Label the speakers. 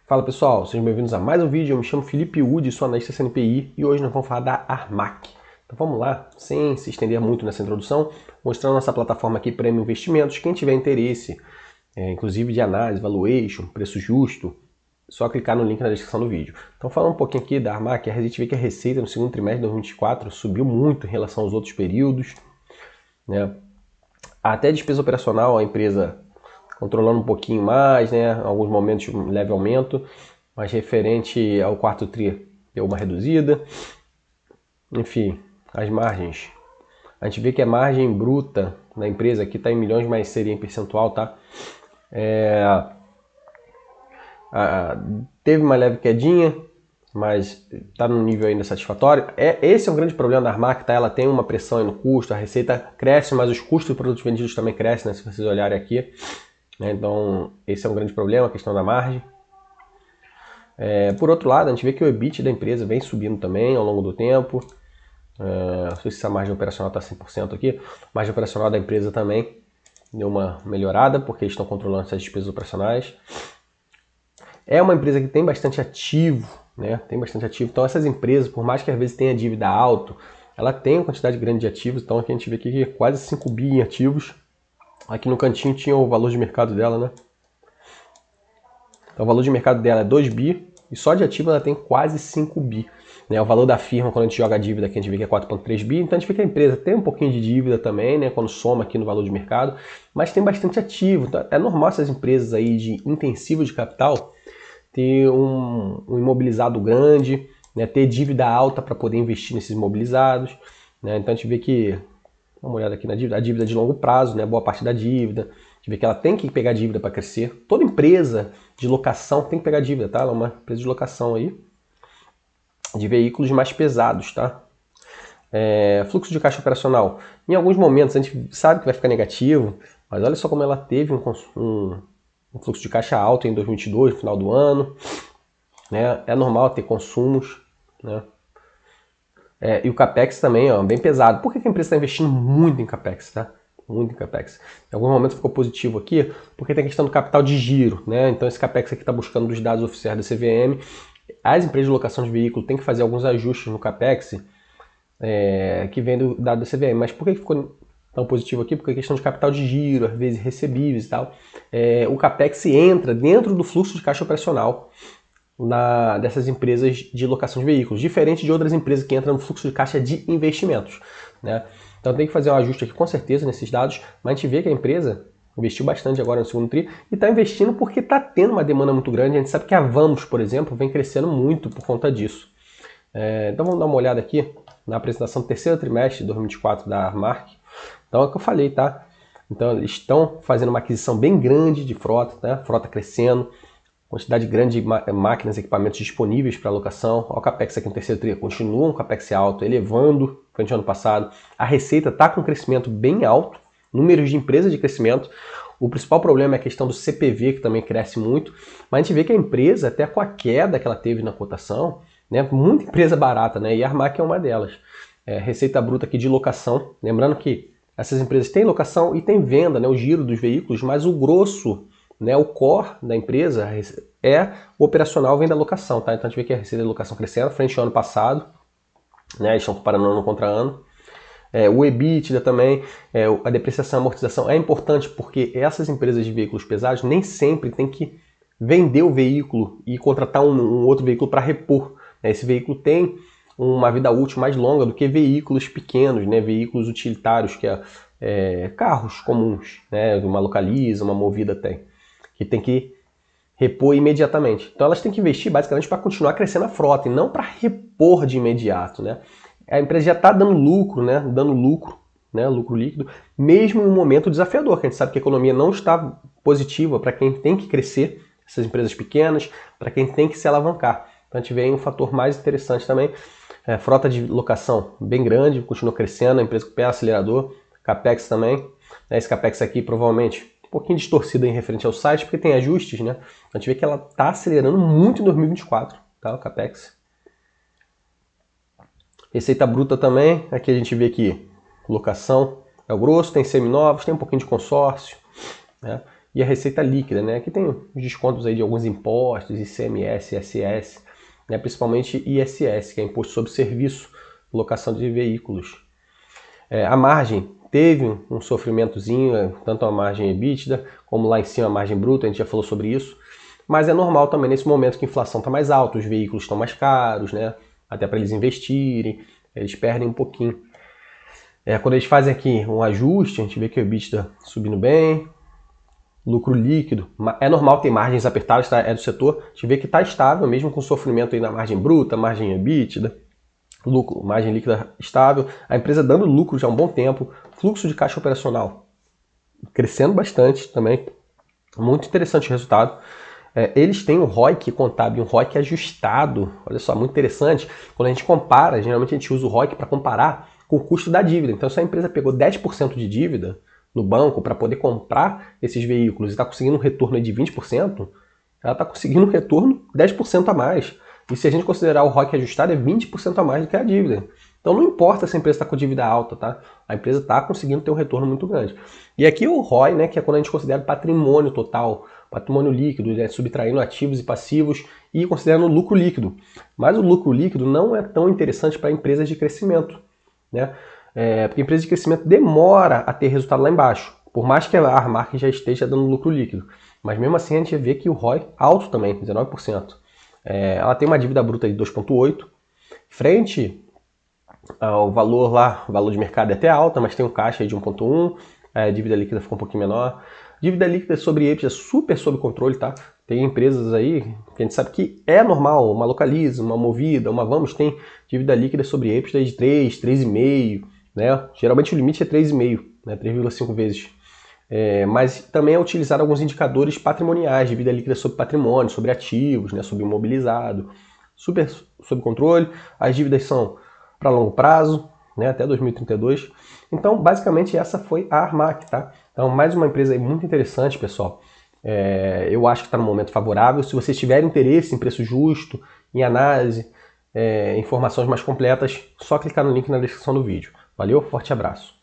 Speaker 1: Fala pessoal, sejam bem-vindos a mais um vídeo. Eu me chamo Felipe Udi, sou analista CNPI e hoje nós vamos falar da Armac. Então vamos lá, sem se estender muito nessa introdução, mostrando nossa plataforma aqui Premium Investimentos. Quem tiver interesse, inclusive de análise, valuation, preço justo, só clicar no link na descrição do vídeo. Então falando um pouquinho aqui da Armac, a gente vê que a receita no segundo trimestre de 2024 subiu muito em relação aos outros períodos, né? Até a despesa operacional, a empresa controlando um pouquinho mais, né? Em alguns momentos um leve aumento, mas referente ao quarto tri deu uma reduzida. Enfim, as margens. A gente vê que a margem bruta da empresa aqui está em milhões, mas seria em percentual, tá? Teve uma leve quedinha, mas está no nível ainda satisfatório. Esse é um grande problema da Armac, tá? Ela tem uma pressão aí no custo, a receita cresce, mas os custos de produtos vendidos também crescem, né? Se vocês olharem aqui. Então, esse é um grande problema, a questão da margem. Por outro lado, a gente vê que o EBIT da empresa vem subindo também ao longo do tempo. Não sei se a margem operacional está 100% aqui. A margem operacional da empresa também deu uma melhorada, porque eles estão controlando essas despesas operacionais. É uma empresa que tem bastante ativo, né? Tem bastante ativo. Então, essas empresas, por mais que às vezes tenha dívida alta, ela tem uma quantidade grande de ativos. Então, aqui a gente vê que quase 5 bi em ativos. Aqui no cantinho tinha o valor de mercado dela, né? Então o valor de mercado dela é 2 bi e só de ativo ela tem quase 5 bi. Né? O valor da firma, quando a gente joga a dívida aqui, a gente vê que é 4,3 bi. Então a gente vê que a empresa tem um pouquinho de dívida também, né? Quando soma aqui no valor de mercado, mas tem bastante ativo. Então, é normal essas empresas aí de intensivo de capital ter um imobilizado grande, né? Ter dívida alta para poder investir nesses imobilizados. Né? Então a gente vê que, dá uma olhada aqui na dívida, a dívida de longo prazo, né? Boa parte da dívida. A gente vê que ela tem que pegar dívida para crescer. Toda empresa de locação tem que pegar dívida, tá? Ela é uma empresa de locação aí, de veículos mais pesados, tá? Fluxo de caixa operacional. Em alguns momentos a gente sabe que vai ficar negativo, mas olha só como ela teve um fluxo de caixa alto em 2022, no final do ano. Né? É normal ter consumos, né? E o CAPEX também, ó, bem pesado. Por que a empresa está investindo muito em CAPEX, tá? Muito em CAPEX. Em alguns momentos ficou positivo aqui, porque tem a questão do capital de giro, né? Então esse CAPEX aqui está buscando os dados oficiais da CVM. As empresas de locação de veículo têm que fazer alguns ajustes no CAPEX que vem do dado da CVM. Mas por que ficou tão positivo aqui? Porque a questão de capital de giro, às vezes recebíveis e tal. O CAPEX entra dentro do fluxo de caixa operacional dessas empresas de locação de veículos, diferente de outras empresas que entram no fluxo de caixa de investimentos, né? Então tem que fazer um ajuste aqui com certeza nesses dados, mas a gente vê que a empresa investiu bastante agora no segundo tri e está investindo porque está tendo uma demanda muito grande. A gente sabe que a Vamos, por exemplo, vem crescendo muito por conta disso. Então vamos dar uma olhada aqui na apresentação do terceiro trimestre de 2024 da Armac. Então é o que eu falei, tá? Então eles estão fazendo uma aquisição bem grande de frota, né? Frota crescendo, quantidade grande de máquinas e equipamentos disponíveis para alocação. O CAPEX aqui no terceiro tri continua um CAPEX alto, elevando frente ao ano passado. A receita está com um crescimento bem alto, números de empresas de crescimento. O principal problema é a questão do CPV, que também cresce muito, mas a gente vê que a empresa, até com a queda que ela teve na cotação, né, muita empresa barata, né, e a Armac é uma delas. Receita bruta aqui de locação, lembrando que essas empresas têm locação e têm venda, né, o giro dos veículos, mas o grosso, né, o core da empresa o operacional, vem da locação, tá? Então a gente vê que a receita de locação crescendo frente ao ano passado, né? Eles estão comparando ano contra ano. O EBITDA também, a depreciação e amortização é importante porque essas empresas de veículos pesados nem sempre tem que vender o veículo e contratar um outro veículo para repor. Né? Esse veículo tem uma vida útil mais longa do que veículos pequenos, né? Veículos utilitários, que carros comuns, né? Uma Localiza, uma Movida que tem que repor imediatamente. Então elas têm que investir basicamente para continuar crescendo a frota e não para repor de imediato, né? A empresa já está dando lucro, né? Dando lucro, né? Lucro líquido, mesmo em um momento desafiador, que a gente sabe que a economia não está positiva para quem tem que crescer, essas empresas pequenas, para quem tem que se alavancar. Então a gente vê aí um fator mais interessante também. Frota de locação bem grande, continua crescendo, a empresa com o pé acelerador, CAPEX também. Esse CAPEX aqui provavelmente um pouquinho distorcida em referente ao site, porque tem ajustes, né? A gente vê que ela está acelerando muito em 2024, tá? O CAPEX. Receita bruta também, aqui a gente vê que locação é o grosso, tem seminovos, tem um pouquinho de consórcio, né? e a receita líquida, né? Aqui tem os descontos aí de alguns impostos, ICMS, ISS, né? Principalmente ISS, que é Imposto sobre Serviço, locação de veículos. A margem teve um sofrimentozinho, tanto a margem EBITDA, como lá em cima a margem bruta, a gente já falou sobre isso. Mas é normal também nesse momento que a inflação está mais alta, os veículos estão mais caros, né? Até para eles investirem, eles perdem um pouquinho. Quando eles fazem aqui um ajuste, a gente vê que o EBITDA subindo bem, lucro líquido, é normal ter margens apertadas, tá? É do setor, a gente vê que está estável, mesmo com sofrimento aí na margem bruta, margem EBITDA, lucro, margem líquida estável, a empresa dando lucro já há um bom tempo, fluxo de caixa operacional crescendo bastante também, muito interessante o resultado. Eles têm um ROIC contábil, um ROIC ajustado, olha só, muito interessante. Quando a gente compara, geralmente a gente usa o ROIC para comparar com o custo da dívida. Então, se a empresa pegou 10% de dívida no banco para poder comprar esses veículos e está conseguindo um retorno de 20%, ela está conseguindo um retorno 10% a mais. E se a gente considerar o ROIC ajustado, é 20% a mais do que a dívida. Então não importa se a empresa está com dívida alta, tá? A empresa está conseguindo ter um retorno muito grande. E aqui o ROI, né, que é quando a gente considera patrimônio total, patrimônio líquido, né, subtraindo ativos e passivos e considerando o lucro líquido. Mas o lucro líquido não é tão interessante para empresas de crescimento, né? Porque empresa de crescimento demora a ter resultado lá embaixo, por mais que a Armac já esteja dando lucro líquido. Mas mesmo assim a gente vê que o ROI alto também, 19%. Ela tem uma dívida bruta de 2,8%. Frente ao valor lá, o valor de mercado é até alta, mas tem um caixa aí de 1,1%. A dívida líquida ficou um pouquinho menor. Dívida líquida sobre EBITDA é super sob controle, tá? Tem empresas aí que a gente sabe que é normal, uma Localiza, uma Movida, uma Vamos, tem dívida líquida sobre EBITDA de 3, 3,5, né? Geralmente o limite é 3,5, né? 3,5 vezes. Mas também é utilizado alguns indicadores patrimoniais, dívida líquida sobre patrimônio, sobre ativos, né? Sobre imobilizado, super sob controle. As dívidas são para longo prazo, né? Até 2032. Então, basicamente, essa foi a Armac, tá? Então, mais uma empresa aí muito interessante, pessoal. Eu acho que está no momento favorável. Se vocês tiverem interesse em preço justo, em análise, informações mais completas, só clicar no link na descrição do vídeo. Valeu, forte abraço.